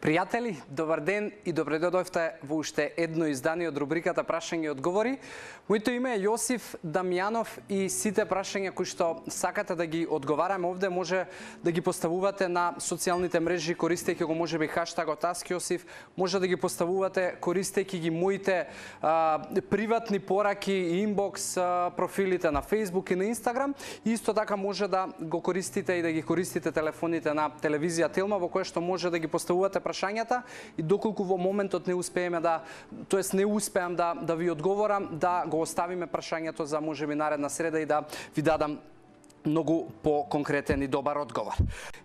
Пријатели, добар ден и добре дојдовте во уште едно издание од рубриката Прашања и одговори. Моето име е Јосиф Дамјанов и сите прашања кои што сакате да ги одговараме овде може да ги поставувате на социјалните мрежи користејќи го можеби хаштагот #AskJosif, може да ги поставувате користејќи ги моите приватни пораки и инбокс профилите на Facebook и на Instagram. Исто така може да го користите и да ги користите телефоните на телевизија Телма во која што може да ги поставувате прашањата и доколку во моментот не успееме не успеам да ви одговорам, да го оставиме прашањето за можеби наредна среда и да ви дадам многу по-конкретен и добар одговор.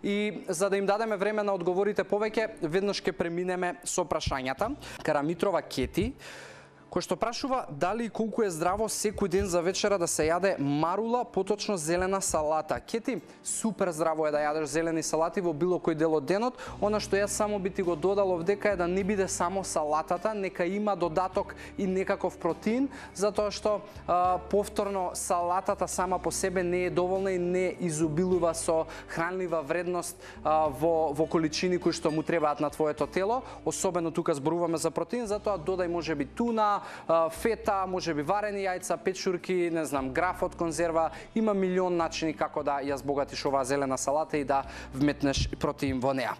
И за да им дадеме време на одговорите повеќе, веднаш ќе преминеме со прашањата. Карамитрова Кети, кој што прашува дали и колку е здраво секој ден за вечера да се јаде марула, поточно зелена салата. Кети, супер здраво е да јадеш зелени салати во било кој дел од денот. Она што јас само би ти го додал овдека е да не биде само салатата, нека има додаток и некаков протеин, затоа што повторно салатата сама по себе не е доволна и не изобилува со хранлива вредност во количини кои што му требаат на твоето тело. Особено тука зборуваме за протеин, затоа додај можеби туна, фета, можеби варени јајца, печурки, не знам, граф од конзерва. Има милион начини како да ја збогатиш оваа зелена салата и да вметнеш протеин во неа.